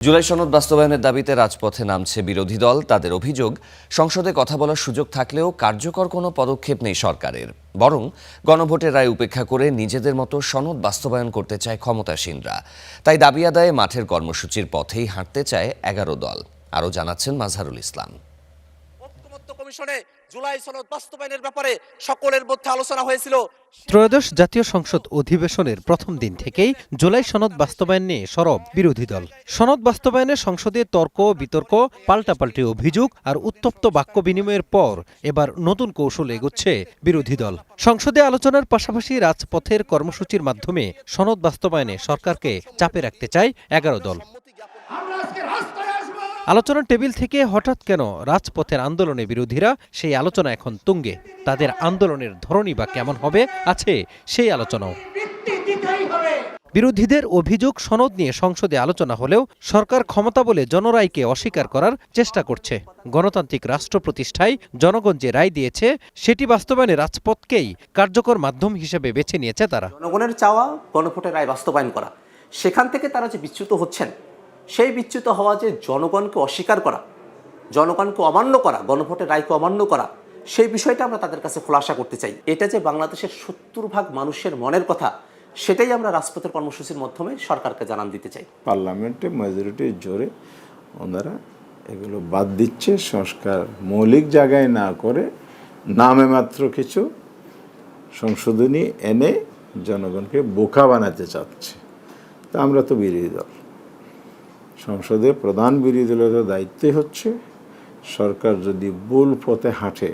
জুলাই সনদ বাস্তবায়নের দাবিতে রাজপথে নামছে বিরোধী দল। তাদের অভিযোগ, সংসদে কথা বলার সুযোগ থাকলেও কার্যকর কোনো পদক্ষেপ নেই সরকারের, বরং গণভোটের রায় উপেক্ষা করে নিজেদের মতো সনদ বাস্তবায়ন করতে চায় ক্ষমতাসীনরা। তাই দাবি আদায়ে মাঠের কর্মসূচির পথেই হাঁটতে চায় 11 দল। আরও জানাচ্ছেন মাজহারুল ইসলাম। কমিশনে জুলাই সনদ বাস্তবায়নের ব্যাপারে সকলের মধ্যে আলোচনা হয়েছিল। ত্রয়োদশ জাতীয় সংসদ অধিবেশনের প্রথম দিন থেকেই জুলাই সনদ বাস্তবায়ন নিয়ে সরব বিরোধী দল। সনদ বাস্তবায়নে সংসদে তর্ক বিতর্ক, পাল্টাপাল্টি অভিযোগ আর উত্তপ্ত বাক্য বিনিময়ের পর এবার নতুন কৌশল এগোচ্ছে বিরোধী দল। সংসদে আলোচনার পাশাপাশি রাজপথের কর্মসূচির মাধ্যমে সনদ বাস্তবায়নে সরকারকে চাপে রাখতে চায় 11 দল। আলোচনার টেবিল থেকে হঠাৎ কেন রাজপথের আন্দোলনে বিরোধীরা? সেই আলোচনা এখন তুঙ্গে। তাদের আন্দোলনের ধরনই বা কেমন হবে আছে সেই আলোচনাও। বিরোধীদের অভিযোগ, সনদ নিয়ে সংসদে আলোচনা হলেও সরকার ক্ষমতা বলে জনরায়কে অস্বীকার করার চেষ্টা করছে। গণতান্ত্রিক রাষ্ট্র প্রতিষ্ঠায় জনগণ যে রায় দিয়েছে সেটি বাস্তবায়নে রাজপথকেই কার্যকর মাধ্যম হিসেবে বেছে নিয়েছে তারা। জনগণের চাওয়া গণভোটের রায় বাস্তবায়ন করা, সেখান থেকে তারা যে বিচ্যুত হচ্ছেন, সেই বিচ্যুত হওয়া যে জনগণকে অস্বীকার করা, জনগণকে অমান্য করা, গণভোটের রায়কে অমান্য করা, সেই বিষয়টা আমরা তাদের কাছে খোলাসা করতে চাই। এটা যে বাংলাদেশের 70% মানুষের মনের কথা, সেটাই আমরা রাজপথের কর্মসূচির মাধ্যমে সরকারকে জানান দিতে চাই। পার্লামেন্টে মেজরিটির জোরে ওনারা এগুলো বাদ দিচ্ছে, সংস্কার মৌলিক জায়গায় না করে নামে মাত্র কিছু সংশোধনী এনে জনগণকে বোকা বানাতে চাচ্ছে। তা আমরা তো বিরোধী দল, সংসদে প্রধান বিরোধী দলের দায়িত্বই হচ্ছে সরকার যদি ভুল পথে হাঁটে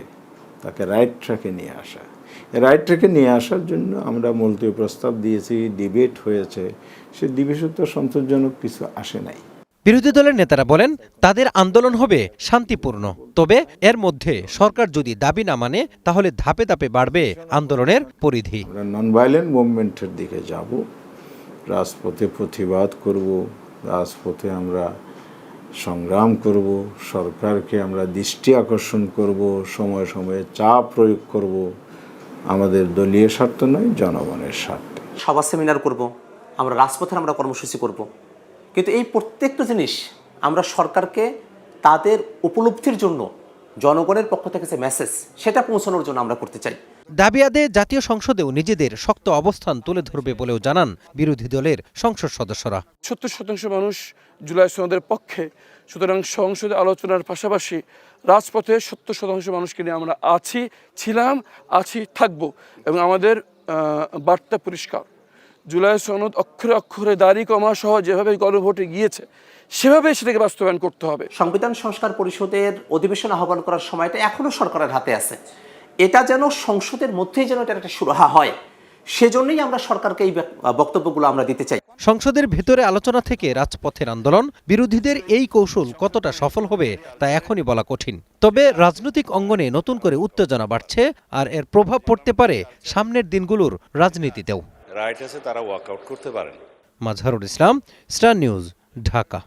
তাকে রাইট ট্র্যাকে নিয়ে আসা। রাইট ট্র্যাকে নিয়ে আসার জন্য আমরা মুলতবি প্রস্তাব দিয়েছি, ডিবেট হয়েছে। সে ডিবেটে তো সন্তোষজনক কিছু আসে নাই। বিরোধী দলের নেতারা বলেন তাদের আন্দোলন হবে শান্তিপূর্ণ, তবে এর মধ্যে সরকার যদি দাবি না মানে তাহলে ধাপে ধাপে বাড়বে আন্দোলনের পরিধি। আমরা নন ভায়োলেন্ট মুভমেন্টের দিকে যাব, রাজপথে প্রতিবাদ করব, রাজপথে আমরা সংগ্রাম করব, সরকারকে আমরা দৃষ্টি আকর্ষণ করব, সময়ে সময়ে চাপ প্রয়োগ করব। আমাদের দলীয় স্বার্থ নয়, জনগণের স্বার্থে সভা সেমিনার করব, আমরা রাজপথের আমরা কর্মসূচি করব, কিন্তু এই প্রত্যেকটা জিনিস আমরা সরকারকে তাদের উপলব্ধির জন্য জনগণের পক্ষ থেকে যে মেসেজ, সেটা পৌঁছানোর জন্য আমরা করতে চাই। দাবি আদায়ে জাতীয় সংসদেও নিজেদের শক্ত অবস্থান তুলে ধরবে বলেও জানান বিরোধী দলের সংসদ সদস্যরা। 70% মানুষ জুলাই সনদের পক্ষে, সুতরাং সংসদে আলোচনার পাশাপাশি রাজপথে 70% মানুষকে নিয়ে আমরা আছি, ছিলাম, আছি, থাকব। এবং আমাদের বার্তা পরিষ্কার, জুলাই সনদ অক্ষরে অক্ষরে দাড়ি কমা সহ যেভাবে গণভোটে গিয়েছে সেভাবে সেটাকে বাস্তবায়ন করতে হবে। সংবিধান সংস্কার পরিষদের অধিবেশন আহ্বান করার সময়টা এখনো সরকারের হাতে আছে। এটা যেন সংসদের মধ্যেই যেন এটা একটা সুরাহা হয়, সেজন্যই আমরা সরকারকে এই বক্তব্যগুলো আমরা দিতে চাই। সংসদের ভেতরে আলোচনা থেকে রাজপথের আন্দোলন, বিরোধীদের এই কৌশল কতটা সফল হবে তা এখনই বলা কঠিন। তবে রাজনৈতিক অঙ্গনে নতুন করে উত্তেজনা বাড়ছে, আর এর প্রভাব পড়তে পারে সামনের দিনগুলোর রাজনীতিতেও। রাইট আছে, তারা ওয়ার্কআউট করতে পারেন। Mazharul Islam, star news, Dhaka.